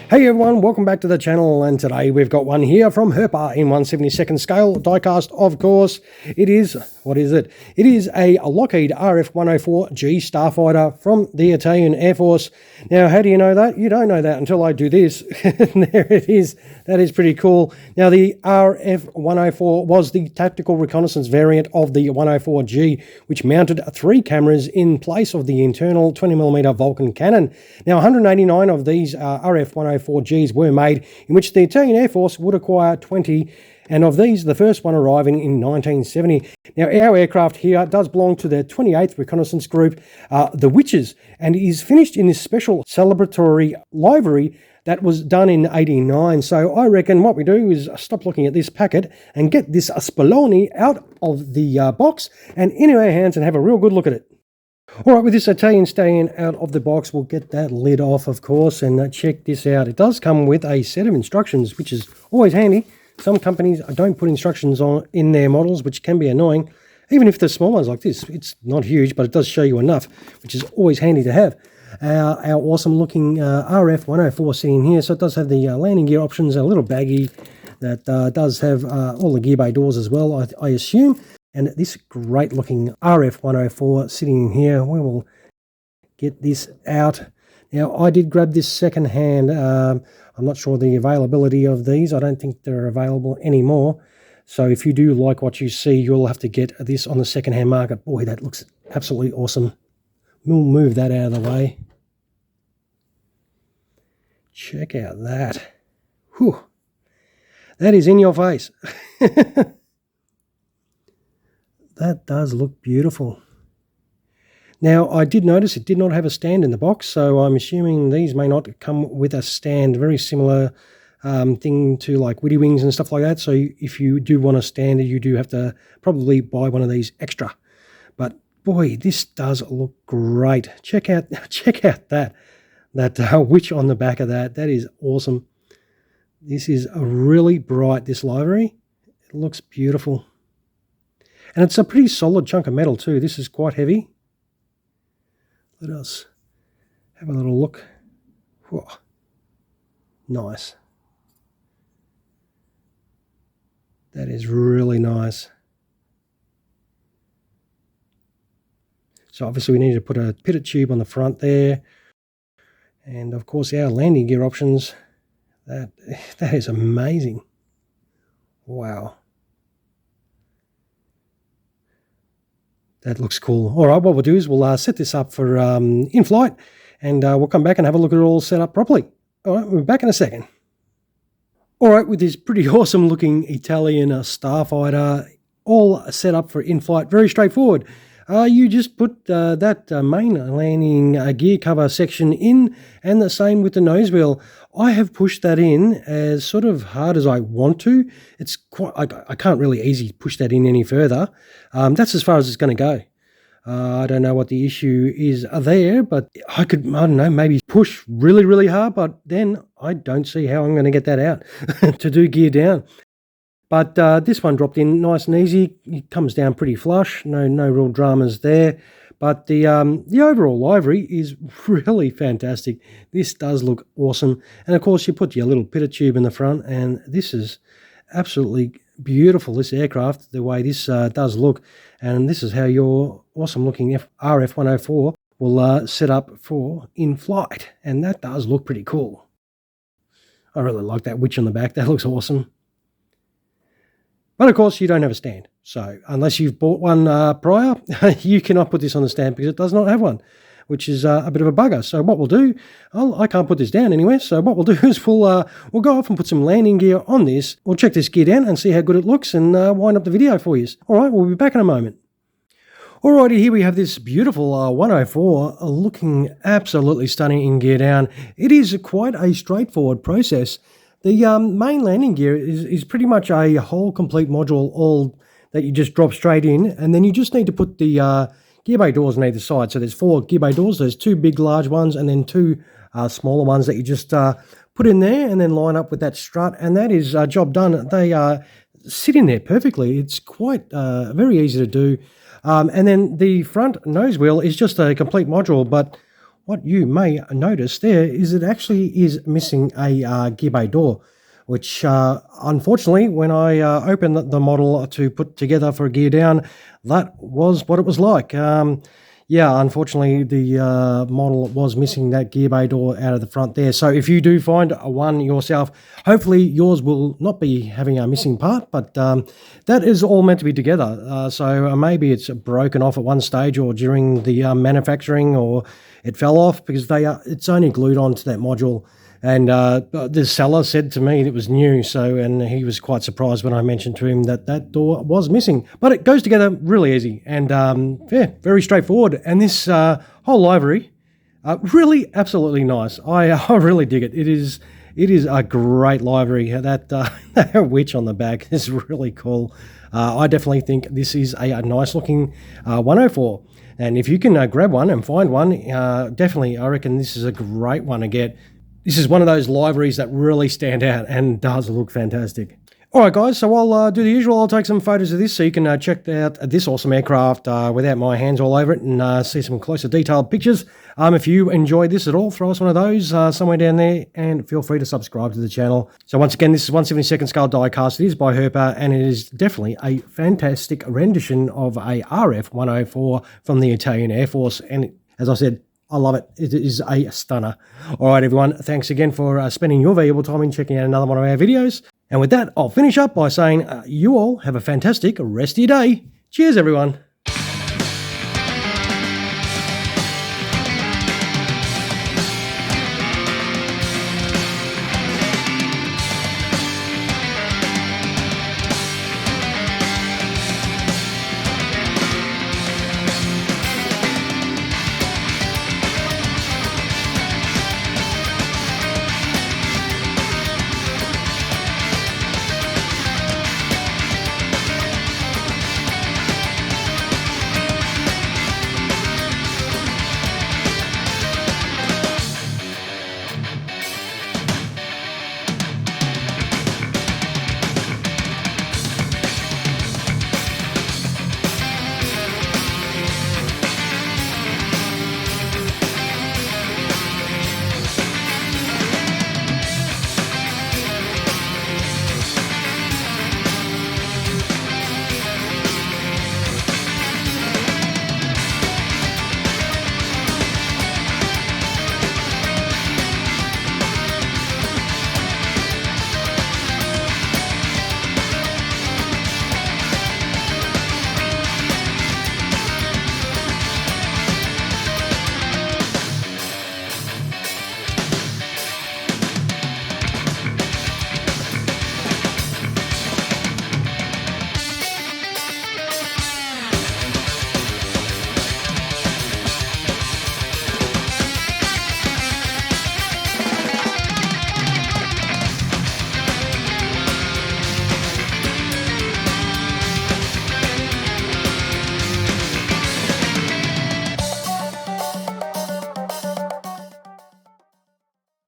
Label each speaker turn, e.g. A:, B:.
A: Hey everyone, welcome back to the channel, and today we've got one here from Herpa in 1/72nd scale, diecast of course. It is, what is it? It is a Lockheed RF-104G Starfighter from the Italian Air Force. Now, how do you know that? You don't know that until I do this. There it is. That is pretty cool. Now, the RF-104 was the tactical reconnaissance variant of the 104G, which mounted 3 cameras in place of the internal 20mm Vulcan cannon. Now, 189 of these RF-104Gs were made, in which the Italian Air Force would acquire 20, and of these, the first one arriving in 1970. Now, our aircraft here does belong to the 28th Reconnaissance Group, the Witches, and is finished in this special celebratory livery that was done in '89. So I reckon what we do is stop looking at this packet and get this spallone out of the box and into our hands and have a real good look at it. All right, with this Italian stallion out of the box, we'll get that lid off, of course, and check this out. It does come with a set of instructions, which is always handy. Some companies don't put instructions in their models, which can be annoying. Even if they're small ones like this, it's not huge, but it does show you enough, which is always handy to have. Our awesome looking RF-104 sitting here, so it does have the landing gear options, a little baggie that does have all the gear bay doors as well, I assume. And this great looking RF-104 sitting in here, we will get this out. Now, I did grab this second hand. I'm not sure the availability of these. I don't think they're available anymore. So if you do like what you see, you'll have to get this on the second hand market. Boy, that looks absolutely awesome. We'll move that out of the way. Check out that. Whew. That is in your face. That does look beautiful. Now, I did notice it did not have a stand in the box, so I'm assuming these may not come with a stand. Very similar thing to like Witty Wings and stuff like that. So if you do want a stand, you do have to probably buy one of these extra. But boy, this does look great. Check out that witch on the back of that. That is awesome. This is a really bright, this livery. It looks beautiful. And it's a pretty solid chunk of metal too. This is quite heavy. Let us have a little look. Whoa. Nice. That is really nice. So obviously we need to put a pitted tube on the front there. And of course our landing gear options. That is amazing. Wow. That looks cool. All right, what we'll do is we'll set this up for in-flight, and we'll come back and have a look at it all set up properly. All right, we'll be back in a second. All right, with this pretty awesome looking Italian Starfighter all set up for in-flight, very straightforward. You just put that main landing gear cover section in, and the same with the nose wheel. I have pushed that in as sort of hard as I want to. It's quite, I can't really easily push that in any further. That's as far as it's going to go. I don't know what the issue is there, but I don't know, maybe push really, really hard, but then I don't see how I'm going to get that out to do gear down. But this one dropped in nice and easy. It comes down pretty flush. No real dramas there. But the overall livery is really fantastic. This does look awesome. And of course, you put your little pitot tube in the front, and this is absolutely beautiful, this aircraft, the way this does look. And this is how your awesome looking RF-104 will set up for in-flight. And that does look pretty cool. I really like that witch on the back. That looks awesome. But of course, you don't have a stand. So unless you've bought one prior, you cannot put this on the stand because it does not have one, which is a bit of a bugger. So what we'll do, I can't put this down anywhere. So what we'll do is we'll go off and put some landing gear on this. We'll check this gear down and see how good it looks and wind up the video for you. All right, we'll be back in a moment. Alrighty, here we have this beautiful 104 looking absolutely stunning in gear down. It is quite a straightforward process. The main landing gear is pretty much a whole complete module, all that you just drop straight in, and then you just need to put the gear bay doors on either side. So there's 4 gear bay doors. There's 2 big large ones and then 2 smaller ones that you just put in there and then line up with that strut, and that is job done. They sit in there perfectly. It's quite very easy to do. And then the front nose wheel is just a complete module, but what you may notice there is it actually is missing a gear bay door, which unfortunately, when I opened the model to put together for a gear down, that was what it was like. Yeah, unfortunately, the model was missing that gear bay door out of the front there. So if you do find one yourself, hopefully yours will not be having a missing part, but that is all meant to be together. So maybe it's broken off at one stage or during the manufacturing, or it fell off because it's only glued onto that module. And the seller said to me it was new, and he was quite surprised when I mentioned to him that door was missing. But it goes together really easy and, yeah, very straightforward. And this whole livery, really absolutely nice. I really dig it. It is a great livery. That witch on the back is really cool. I definitely think this is a nice looking 104. And if you can grab one and find one, definitely I reckon this is a great one to get. This is one of those liveries that really stand out and does look fantastic. All right, guys, so I'll do the usual. I'll take some photos of this so you can check out this awesome aircraft without my hands all over it and see some closer detailed pictures. If you enjoyed this at all, throw us one of those somewhere down there and feel free to subscribe to the channel. So once again, this is 172nd Scale Diecast. It is by Herpa and it is definitely a fantastic rendition of a RF-104 from the Italian Air Force. And as I said, I love it. It is a stunner. All right, everyone. Thanks again for spending your valuable time in checking out another one of our videos. And with that, I'll finish up by saying you all have a fantastic rest of your day. Cheers, everyone.